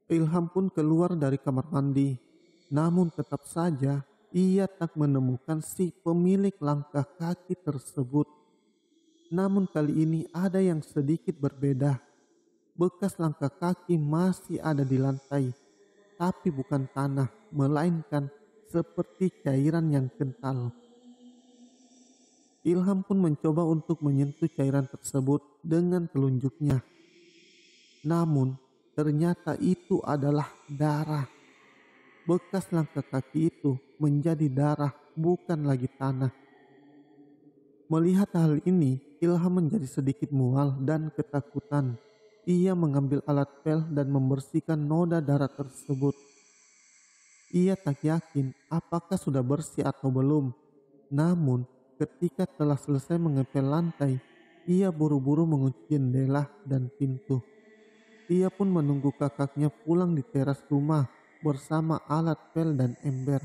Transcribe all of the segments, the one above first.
Ilham pun keluar dari kamar mandi. Namun tetap saja ia tak menemukan si pemilik langkah kaki tersebut. Namun kali ini ada yang sedikit berbeda. Bekas langkah kaki masih ada di lantai, tapi bukan tanah, melainkan seperti cairan yang kental. Ilham pun mencoba untuk menyentuh cairan tersebut dengan telunjuknya. Namun ternyata itu adalah darah. Bekas langkah kaki itu menjadi darah, bukan lagi tanah. Melihat hal ini, Ilham menjadi sedikit mual dan ketakutan. Ia mengambil alat pel dan membersihkan noda darah tersebut. Ia tak yakin apakah sudah bersih atau belum. Namun, ketika telah selesai mengepel lantai, ia buru-buru mengunci jendela dan pintu. Ia pun menunggu kakaknya pulang di teras rumah bersama alat pel dan ember.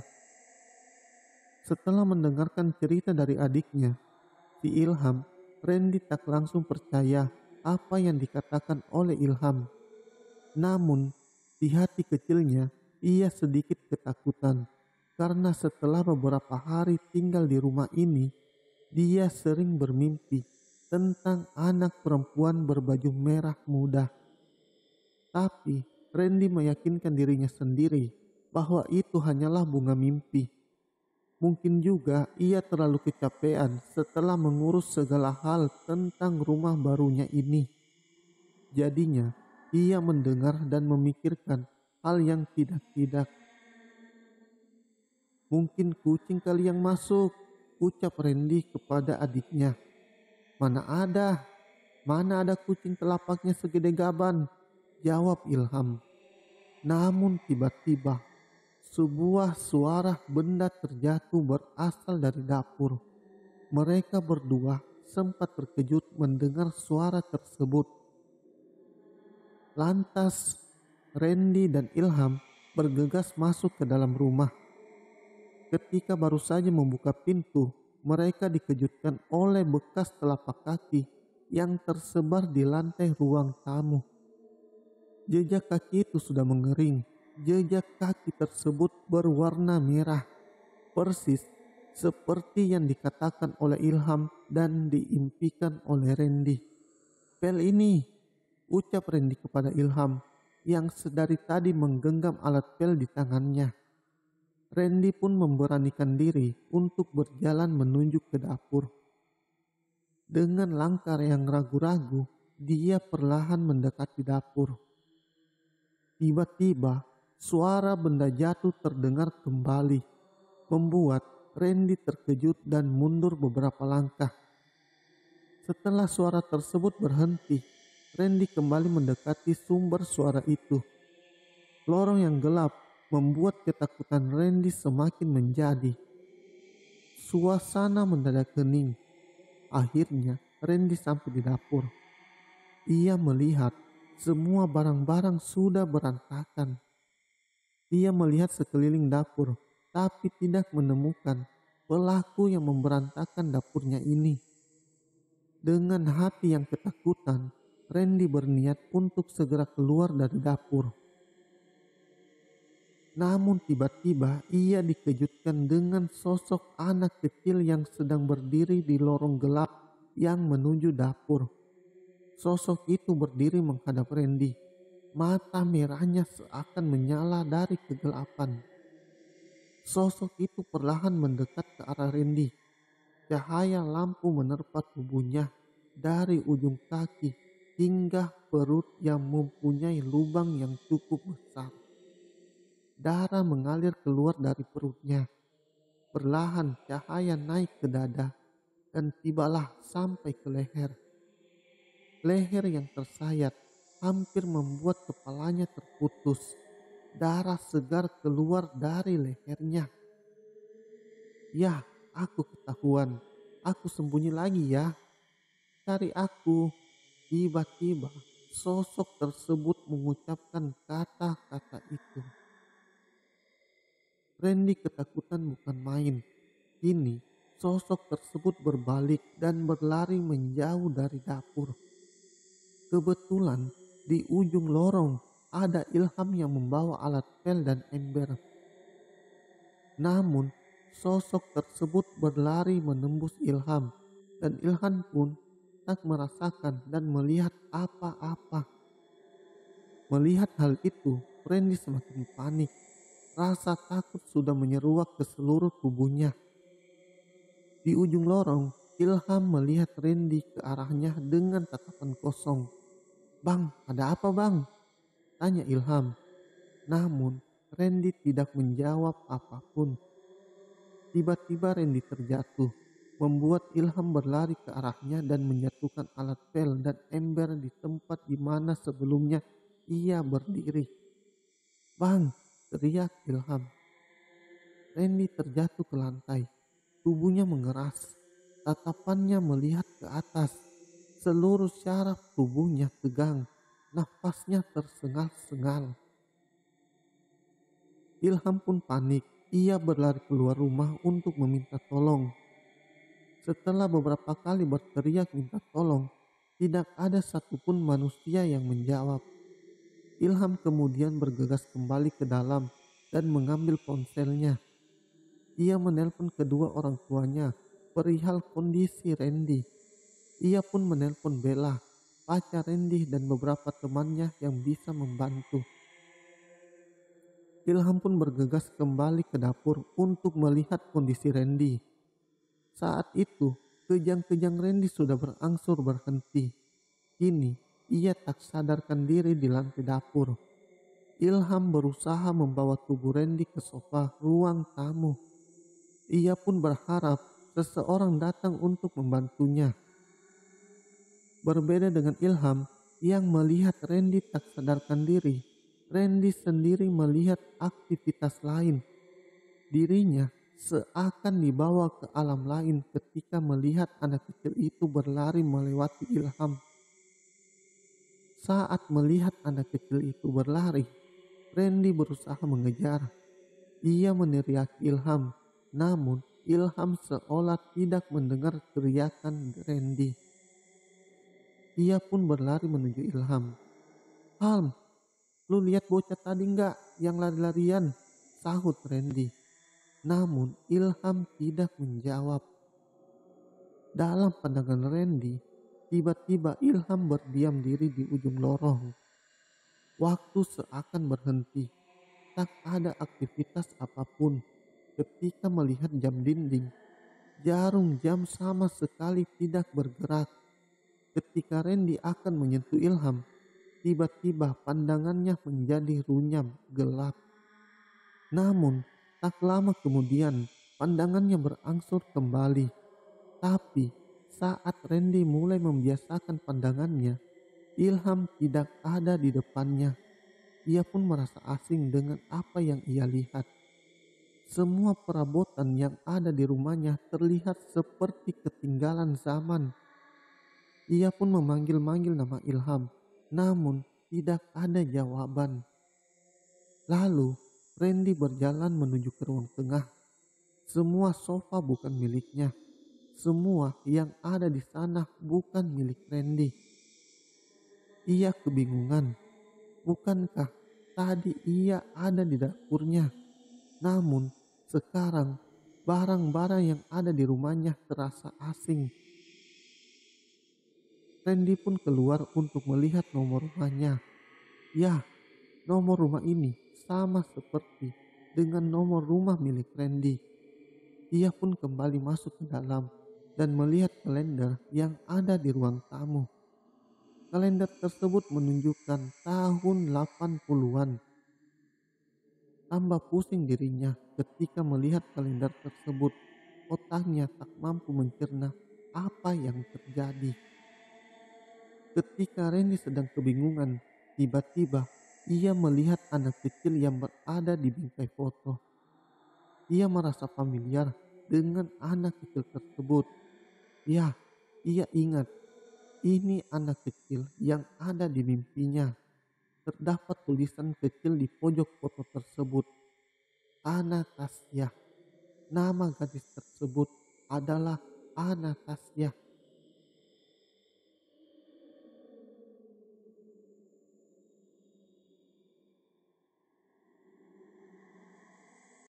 Setelah mendengarkan cerita dari adiknya, si Ilham, Randy tak langsung percaya apa yang dikatakan oleh Ilham. Namun, di hati kecilnya, ia sedikit ketakutan karena setelah beberapa hari tinggal di rumah ini, dia sering bermimpi tentang anak perempuan berbaju merah muda. Tapi Randy meyakinkan dirinya sendiri bahwa itu hanyalah bunga mimpi. Mungkin juga ia terlalu kecapean setelah mengurus segala hal tentang rumah barunya ini. Jadinya, ia mendengar dan memikirkan hal yang tidak-tidak. "Mungkin kucing kali yang masuk," ucap Randy kepada adiknya. Mana ada kucing telapaknya segede gaban," jawab Ilham. Namun tiba-tiba, sebuah suara benda terjatuh berasal dari dapur. Mereka berdua sempat terkejut mendengar suara tersebut. Lantas, Randy dan Ilham bergegas masuk ke dalam rumah. Ketika baru saja membuka pintu, mereka dikejutkan oleh bekas telapak kaki yang tersebar di lantai ruang tamu. Jejak kaki itu sudah mengering. Jejak kaki tersebut berwarna merah, persis seperti yang dikatakan oleh Ilham dan diimpikan oleh Randy. "Pel ini," ucap Randy kepada Ilham yang sedari tadi menggenggam alat pel di tangannya. Randy pun memberanikan diri untuk berjalan menuju ke dapur. Dengan langkah yang ragu-ragu, dia perlahan mendekati dapur. Tiba-tiba, suara benda jatuh terdengar kembali, membuat Randy terkejut dan mundur beberapa langkah. Setelah suara tersebut berhenti, Randy kembali mendekati sumber suara itu. Lorong yang gelap membuat ketakutan Randy semakin menjadi. Suasana mendadak hening. Akhirnya Randy sampai di dapur. Ia melihat semua barang-barang sudah berantakan. Ia melihat sekeliling dapur, tapi tidak menemukan pelaku yang memberantakan dapurnya ini. Dengan hati yang ketakutan, Randy berniat untuk segera keluar dari dapur. Namun tiba-tiba ia dikejutkan dengan sosok anak kecil yang sedang berdiri di lorong gelap yang menuju dapur. Sosok itu berdiri menghadap Randy. Mata merahnya seakan menyala dari kegelapan. Sosok itu perlahan mendekat ke arah Randy. Cahaya lampu menerpa tubuhnya dari ujung kaki hingga perut yang mempunyai lubang yang cukup besar. Darah mengalir keluar dari perutnya. Perlahan cahaya naik ke dada dan tibalah sampai ke leher. Leher yang tersayat hampir membuat kepalanya terputus. Darah segar keluar dari lehernya. "Ya, aku ketahuan. Aku sembunyi lagi ya. Cari aku." Tiba-tiba sosok tersebut mengucapkan kata-kata itu. Randy ketakutan bukan main. Kini sosok tersebut berbalik dan berlari menjauh dari dapur. Kebetulan di ujung lorong ada Ilham yang membawa alat pel dan ember. Namun, sosok tersebut berlari menembus Ilham, dan Ilham pun tak merasakan dan melihat apa-apa. Melihat hal itu, Randy semakin panik. Rasa takut sudah menyeruak ke seluruh tubuhnya. Di ujung lorong, Ilham melihat Randy ke arahnya dengan tatapan kosong. "Bang, ada apa bang?" tanya Ilham. Namun, Randy tidak menjawab apapun. Tiba-tiba Randy terjatuh, membuat Ilham berlari ke arahnya dan menjatuhkan alat pel dan ember di tempat di mana sebelumnya ia berdiri. "Bang!" teriak Ilham. Randy terjatuh ke lantai, tubuhnya mengeras, tatapannya melihat ke atas, seluruh syaraf tubuhnya tegang, nafasnya tersengal-sengal. Ilham pun panik, ia berlari keluar rumah untuk meminta tolong. Setelah beberapa kali berteriak minta tolong, tidak ada satupun manusia yang menjawab. Ilham kemudian bergegas kembali ke dalam dan mengambil ponselnya. Ia menelpon kedua orang tuanya perihal kondisi Randy. Ia pun menelpon Bella, pacar Randy, dan beberapa temannya yang bisa membantu. Ilham pun bergegas kembali ke dapur untuk melihat kondisi Randy. Saat itu, kejang-kejang Randy sudah berangsur berhenti. Kini, ia tak sadarkan diri di lantai dapur. Ilham berusaha membawa tubuh Randy ke sofa ruang tamu. Ia pun berharap seseorang datang untuk membantunya. Berbeda dengan Ilham yang melihat Randy tak sadarkan diri, Randy sendiri melihat aktivitas lain. Dirinya seakan dibawa ke alam lain ketika melihat anak kecil itu berlari melewati Ilham. Saat melihat anak kecil itu berlari, Randy berusaha mengejar. Ia meneriaki Ilham, namun Ilham seolah tidak mendengar teriakan Randy. Ia pun berlari menuju Ilham. "Ham, lu lihat bocah tadi nggak yang lari-larian?" sahut Randy. Namun Ilham tidak menjawab. Dalam pandangan Randy, tiba-tiba Ilham berdiam diri di ujung lorong. Waktu seakan berhenti. Tak ada aktivitas apapun. Ketika melihat jam dinding, jarum jam sama sekali tidak bergerak. Ketika Randy akan menyentuh Ilham, tiba-tiba pandangannya menjadi runyam, gelap. Namun, tak lama kemudian, pandangannya berangsur kembali. Tapi, saat Randy mulai membiasakan pandangannya, Ilham tidak ada di depannya. Ia pun merasa asing dengan apa yang ia lihat. Semua perabotan yang ada di rumahnya terlihat seperti ketinggalan zaman. Ia pun memanggil-manggil nama Ilham, namun tidak ada jawaban. Lalu, Randy berjalan menuju ke ruang tengah. Semua sofa bukan miliknya. Semua yang ada di sana bukan milik Randy. Ia kebingungan. Bukankah tadi ia ada di dapurnya? Namun sekarang barang-barang yang ada di rumahnya terasa asing. Randy pun keluar untuk melihat nomor rumahnya. Ya, nomor rumah ini sama seperti dengan nomor rumah milik Randy. Ia pun kembali masuk ke dalam dan melihat kalender yang ada di ruang tamu. Kalender tersebut menunjukkan tahun 80-an. Tambah pusing dirinya ketika melihat kalender tersebut. Otaknya tak mampu mencerna apa yang terjadi. Ketika Randy sedang kebingungan, tiba-tiba ia melihat anak kecil yang berada di bingkai foto. Ia merasa familiar dengan anak kecil tersebut. Ya, ia ingat. Ini anak kecil yang ada di mimpinya. Terdapat tulisan kecil di pojok foto tersebut. Anastasia. Nama gadis tersebut adalah Anastasia.